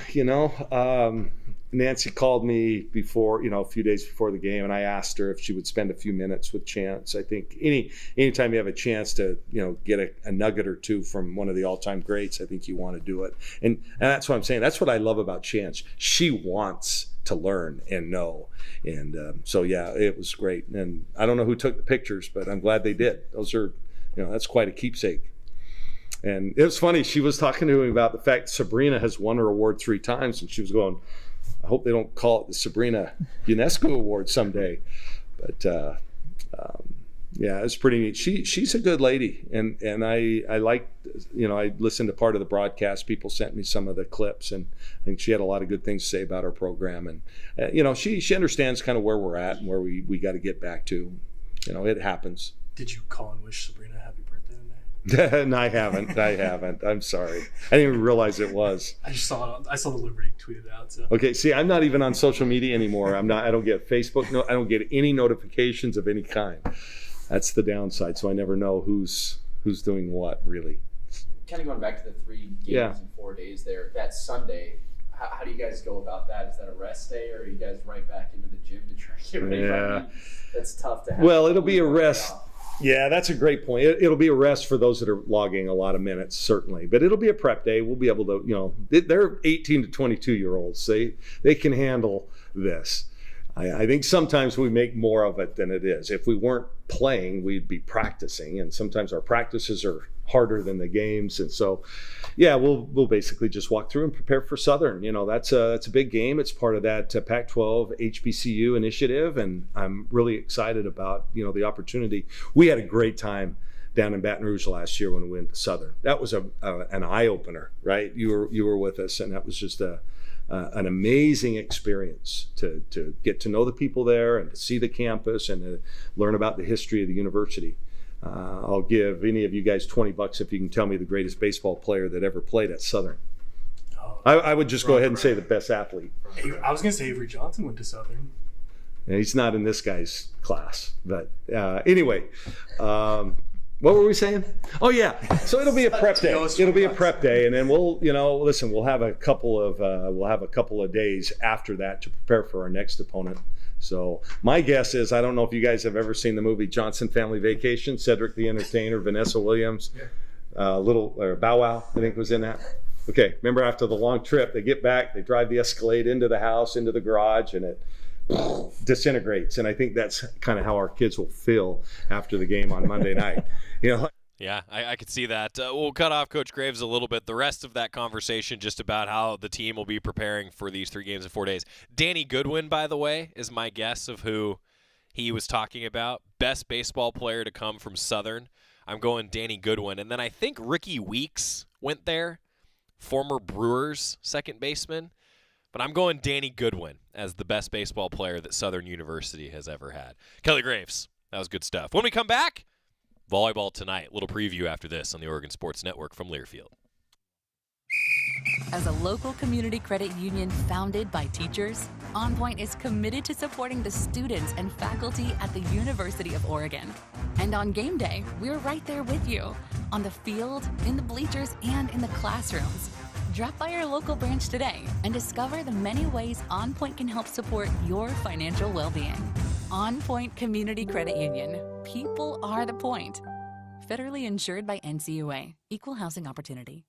Nancy called me before, a few days before the game, and I asked her if she would spend a few minutes with Chance. I think anytime you have a chance to, get a nugget or two from one of the all-time greats, I think you want to do it. And that's what I'm saying. That's what I love about Chance. She wants to learn and know. And it was great. And I don't know who took the pictures, but I'm glad they did. Those are, that's quite a keepsake. And it was funny. She was talking to me about the fact Sabrina has won her award 3 times, and she was going, I hope they don't call it the Sabrina UNESCO Award someday. But it's pretty neat. She's a good lady, and I liked, I listened to part of the broadcast. People sent me some of the clips, and I think she had a lot of good things to say about our program. And she understands kind of where we're at and where we got to get back to. It happens. Did you call and wish Sabrina happy birthday today? No, I haven't. I'm sorry. I didn't even realize it was. I just saw it. I saw the Liberty tweeted out. So. Okay, see, I'm not even on social media anymore. I don't get Facebook. No, I don't get any notifications of any kind. That's the downside. So I never know who's doing what, really. Kind of going back to the 3 games in 4 days there. That Sunday, how do you guys go about that? Is that a rest day, or are you guys right back into the gym to try to get ready? Yeah. That's tough to have. Well, it'll be a rest. Yeah, that's a great point. It'll be a rest for those that are logging a lot of minutes, certainly. But it'll be a prep day. We'll be able to, they're 18 to 22-year-olds. They can handle this. I think sometimes we make more of it than it is. If we weren't playing, we'd be practicing. And sometimes our practices are harder than the games. And so, we'll basically just walk through and prepare for Southern. That's a big game. It's part of that Pac-12 HBCU initiative. And I'm really excited about, the opportunity. We had a great time down in Baton Rouge last year when we went to Southern. That was an eye-opener, right? You were with us, and that was just an amazing experience to get to know the people there and to see the campus and to learn about the history of the university. I'll give any of you guys $20 if you can tell me the greatest baseball player that ever played at Southern. I would just go ahead and say the best athlete. I was going to say Avery Johnson went to Southern. Yeah, he's not in this guy's class, but anyway. What were we saying? Oh yeah, so it'll be a prep day. It'll be a prep day, and then we'll have a couple of days after that to prepare for our next opponent. So my guess is, I don't know if you guys have ever seen the movie Johnson Family Vacation. Cedric the Entertainer, Vanessa Williams, Bow Wow, I think was in that. Okay, remember after the long trip, they get back, they drive the Escalade into the house, into the garage, and at disintegrates. And I think that's kind of how our kids will feel after the game on Monday night. Yeah, I could see that. We'll cut off Coach Graves a little bit. The rest of that conversation just about how the team will be preparing for these 3 games in 4 days. Danny Goodwin, by the way, is my guess of who he was talking about. Best baseball player to come from Southern. I'm going Danny Goodwin. And then I think Ricky Weeks went there, former Brewers second baseman. But I'm going Danny Goodwin as the best baseball player that Southern University has ever had. Kelly Graves, that was good stuff. When we come back, volleyball tonight. Little preview after this on the Oregon Sports Network from Learfield. As a local community credit union founded by teachers, OnPoint is committed to supporting the students and faculty at the University of Oregon. And on game day, we're right there with you, on the field, in the bleachers, and in the classrooms. Drop by our local branch today and discover the many ways OnPoint can help support your financial well-being. OnPoint Community Credit Union. People are the point. Federally insured by NCUA. Equal housing opportunity.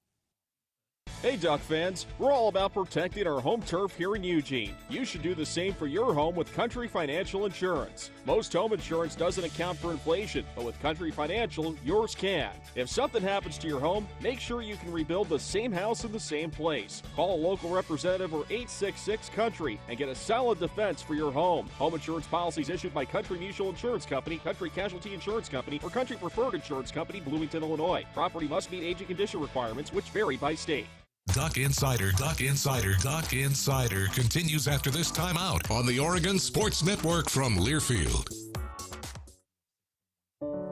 Hey Duck fans, we're all about protecting our home turf here in Eugene. You should do the same for your home with Country Financial Insurance. Most home insurance doesn't account for inflation, but with Country Financial, yours can. If something happens to your home, make sure you can rebuild the same house in the same place. Call a local representative or 866-COUNTRY and get a solid defense for your home. Home insurance policies issued by Country Mutual Insurance Company, Country Casualty Insurance Company, or Country Preferred Insurance Company, Bloomington, Illinois. Property must meet age and condition requirements, which vary by state. Duck Insider continues after this timeout on the Oregon Sports Network from Learfield.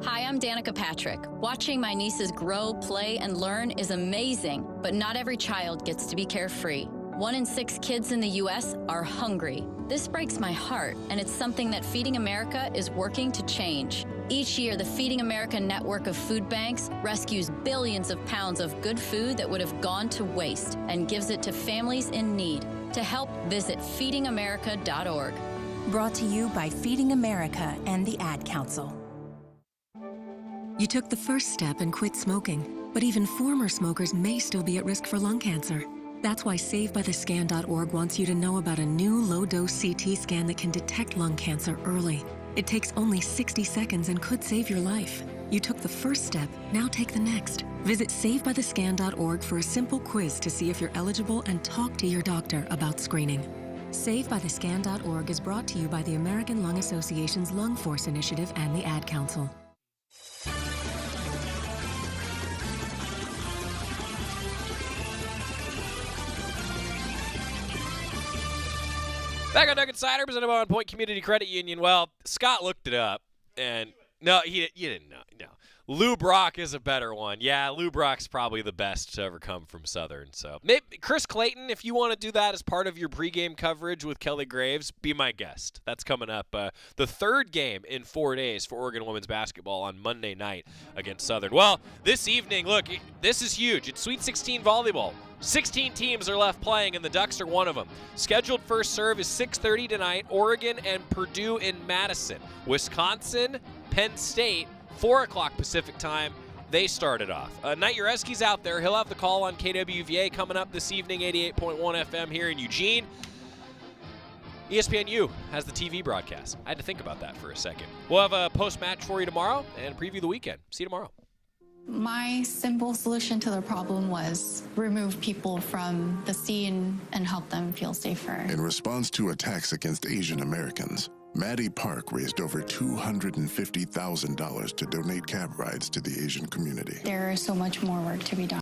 Hi, I'm Danica Patrick. Watching my nieces grow, play, and learn is amazing, but not every child gets to be carefree. 1 in 6 kids in the U.S. are hungry. This breaks my heart, and it's something that Feeding America is working to change. Each year, the Feeding America network of food banks rescues billions of pounds of good food that would have gone to waste and gives it to families in need. To help, visit feedingamerica.org. Brought to you by Feeding America and the Ad Council. You took the first step and quit smoking, but even former smokers may still be at risk for lung cancer. That's why SaveByTheScan.org wants you to know about a new low-dose CT scan that can detect lung cancer early. It takes only 60 seconds and could save your life. You took the first step, now take the next. Visit SaveByTheScan.org for a simple quiz to see if you're eligible and talk to your doctor about screening. SaveByTheScan.org is brought to you by the American Lung Association's Lung Force Initiative and the Ad Council. Back on Duck Insider, presented by OnPoint Community Credit Union. Well, Scott looked it up, and no, you didn't know. No, Lou Brock is a better one. Yeah, Lou Brock's probably the best to ever come from Southern. So maybe Chris Clayton, if you want to do that as part of your pregame coverage with Kelly Graves, be my guest. That's coming up. The third game in 4 days for Oregon women's basketball on Monday night against Southern. Well, this evening, look, this is huge. It's Sweet 16 volleyball. 16 teams are left playing, and the Ducks are one of them. Scheduled first serve is 6:30 tonight. Oregon and Purdue in Madison. Wisconsin, Penn State, 4 o'clock Pacific time. They started off. Knight Ureski's out there. He'll have the call on KWVA coming up this evening, 88.1 FM here in Eugene. ESPNU has the TV broadcast. I had to think about that for a second. We'll have a post-match for you tomorrow and preview the weekend. See you tomorrow. My simple solution to the problem was remove people from the scene and help them feel safer. In response to attacks against Asian Americans, Maddie Park raised over $250,000 to donate cab rides to the Asian community. There is so much more work to be done.